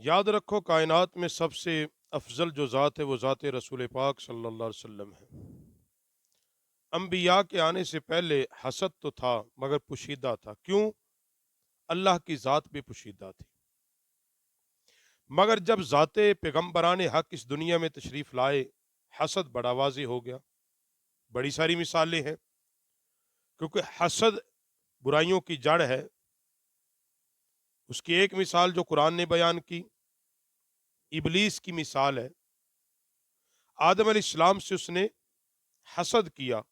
याद रखो कायनात में सबसे अफजल जो ज़ात है वो ज़ात रसूल पाक सल्लल्लाहु अलैहि वसल्लम है। अंबिया के आने से पहले हसद तो था मगर पुशीदा था। क्यों? अल्लाह की ज़ात भी पुशीदा थी। मगर जब ज़ाते पैगम्बरान हक इस दुनिया में तशरीफ़ लाए, हसद बड़ा वाज़ेह हो गया। बड़ी सारी मिसालें हैं, क्योंकि हसद बुराइयों की जड़ है। उसकी एक मिसाल जो कुरान ने बयान की, इबलीस की मिसाल है। आदम अलैहिस्सलाम से उसने हसद किया,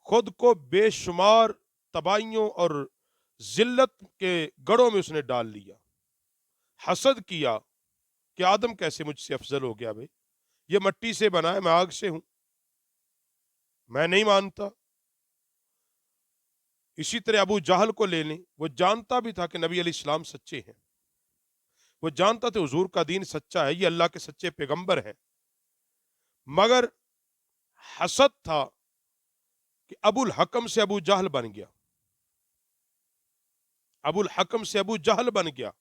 खुद को बेशुमार तबाहियों और जिल्लत के गढ़ों में उसने डाल लिया। हसद किया कि आदम कैसे मुझसे अफजल हो गया भाई, ये मट्टी से बना है, मैं आग से हूं, मैं नहीं मानता। इसी तरह अबू जहल को ले लें, वो जानता भी था कि नबी अलैहिस्सलाम सच्चे हैं, वो जानता था हुजूर का दीन सच्चा है, ये अल्लाह के सच्चे पैगंबर हैं, मगर हसद था कि अबुल हकम से अबू जहल बन गया, अबुल हकम से अबू जहल बन गया।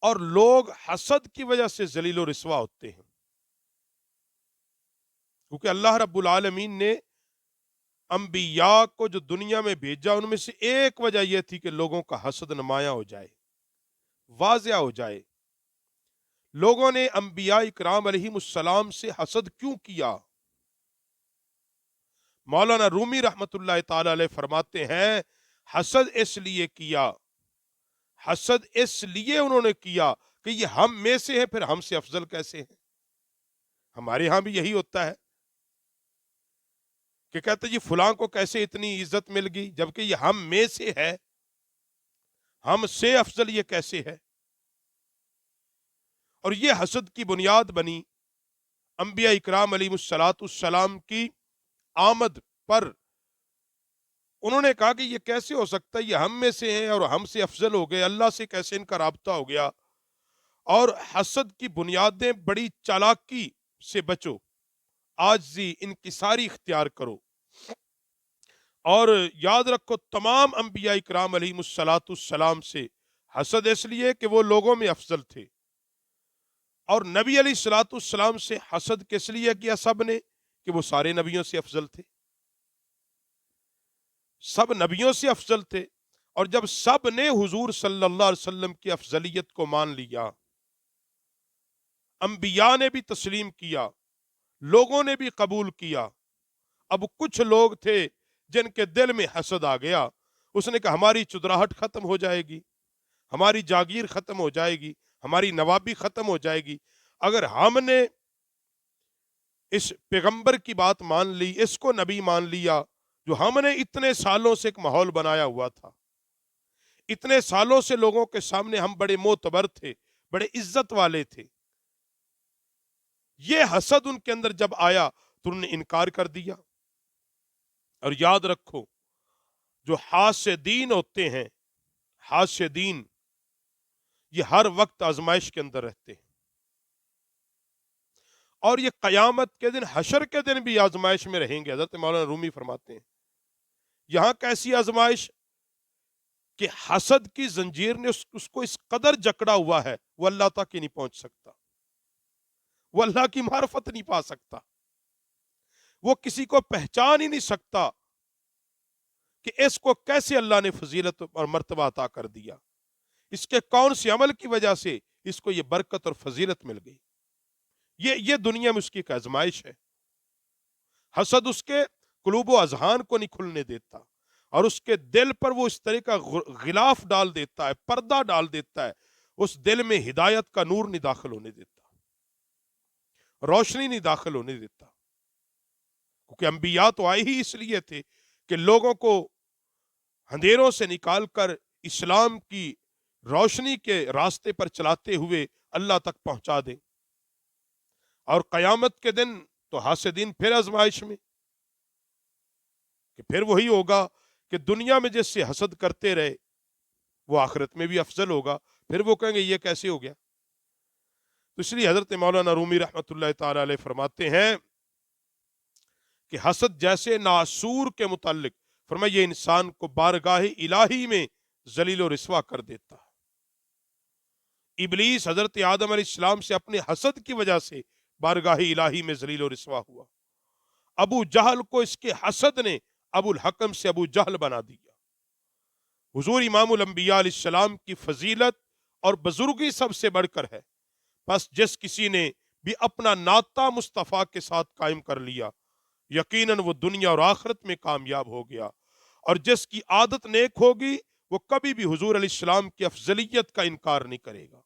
और लोग हसद की वजह से जलील रिस्वा होते हैं, क्योंकि अल्लाह रब्बुल आलमीन ने अंबिया को जो दुनिया में भेजा, उनमें से एक वजह यह थी कि लोगों का हसद नुमाया हो जाए, वाजिया हो जाए। लोगों ने अंबिया इकराम अलैहिमुस्सलाम से हसद क्यों किया? मौलाना रूमी रहमतुल्लाह ताला अलैह फरमाते हैं, हसद इसलिए किया, हसद इसलिए उन्होंने किया कि ये हम में से है, फिर हमसे अफजल कैसे हैं। हमारे यहां भी यही होता है कि कहते जी फलां को कैसे इतनी इज्जत मिल गई, जबकि ये हम में से है, हमसे अफजल ये कैसे है। और ये हसद की बुनियाद बनी अंबिया इकराम अलैहिस्सलाम की आमद पर। उन्होंने कहा कि ये कैसे हो सकता है, ये हम में से हैं और हमसे अफजल हो गए, अल्लाह से कैसे इनका राब्ता हो गया। और हसद की बुनियादें बड़ी चालाकी से बचो, आजजी इनकिसारी इख्तियार करो। और याद रखो तमाम अंबिया इकराम अलैहिस्सलाम से हसद इसलिए कि वो लोगों में अफजल थे, और नबी अलैहिस्सलाम से हसद किस लिए किया सब ने कि वो सारे नबियों से अफजल थे, सब नबियों से अफजल थे। और जब सब ने हुजूर सल्लल्लाहु अलैहि वसल्लम की अफजलियत को मान लिया, अंबिया ने भी तस्लीम किया, लोगों ने भी कबूल किया, अब कुछ लोग थे जिनके दिल में हसद आ गया। उसने कहा हमारी चुदराहट खत्म हो जाएगी, हमारी जागीर खत्म हो जाएगी, हमारी नवाबी खत्म हो जाएगी अगर हमने इस पैगंबर की बात मान ली, इसको नबी मान लिया, जो हमने इतने सालों से एक माहौल बनाया हुआ था। इतने सालों से लोगों के सामने हम बड़े मोतबर थे, बड़े इज्जत वाले थे। ये हसद उनके अंदर जब आया तो उन्होंने इनकार कर दिया। और याद रखो, जो हासिदीन होते हैं, हासिदीन, ये हर वक्त आजमाइश के अंदर रहते हैं, और ये कयामत के दिन, हशर के दिन भी आजमाइश में रहेंगे। हजरत मौलाना रूमी फरमाते हैं, यहां कैसी आजमाइश कि हसद की जंजीर ने उसको इस कदर जकड़ा हुआ है, वो अल्लाह तक ही नहीं पहुंच सकता, वो अल्लाह की मार्फत नहीं पा सकता, वो किसी को पहचान ही नहीं सकता कि इसको कैसे अल्लाह ने फजीलत और मर्तबा अता कर दिया, इसके कौन से अमल की वजह से इसको ये बरकत और फजीलत मिल गई। ये दुनिया में उसकी एक आजमाइश है। हसद उसके कुलूब अजहान को नहीं खुलने देता, और उसके दिल पर वो इस तरह का गिलाफ डाल देता है, पर्दा डाल देता है, उस दिल में हिदायत का नूर नहीं दाखिल होने देता, रोशनी नहीं दाखिल होने देता। क्योंकि अंबिया तो आए ही इसलिए थे कि लोगों को अंधेरों से निकालकर इस्लाम की रोशनी के रास्ते पर चलाते हुए अल्लाह तक पहुंचा दें। और कयामत के दिन तो हासिदीन फिर आजमाइश में, कि फिर वही होगा कि दुनिया में जिससे हसद करते रहे वो आखिरत में भी अफजल होगा, फिर वो कहेंगे ये कैसे हो गया। तो इसलिए हजरत मौलाना रूमी रहमतुल्लाह ताला अलैह फरमाते हैं कि हसद जैसे नासूर के मुतालिक फरमाया, ये इंसान को बारगाह इलाही में जलील रिस्वा कर देता है, इबलीस हजरत आदम अलैहिस्सलाम से अपने हसद की वजह से बारगाह इलाही में जलील और रिस्वा हुआ। अबू जहल को इसके हसद ने अबुल हकम से अबू जहल बना दिया। हुजूर इमामुल अंबिया अलैहिस्सलाम की फजीलत और बुजुर्गी सबसे बढ़कर है। बस जिस किसी ने भी अपना नाता मुस्तफ़ा के साथ कायम कर लिया, यकीनन वो दुनिया और आखिरत में कामयाब हो गया। और जिसकी आदत नेक होगी वो कभी भी हुजूर अलैहिस्सलाम की अफजलियत का इनकार नहीं करेगा।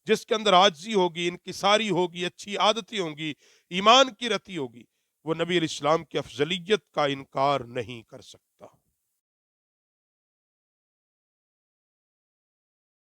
जिसके अंदर आजिज़ी होगी, इनकिसारी होगी, अच्छी आदतें होंगी, ईमान की रति होगी, वो नबी अलैहिस्सलाम की अफजलियत का इनकार नहीं कर सकता।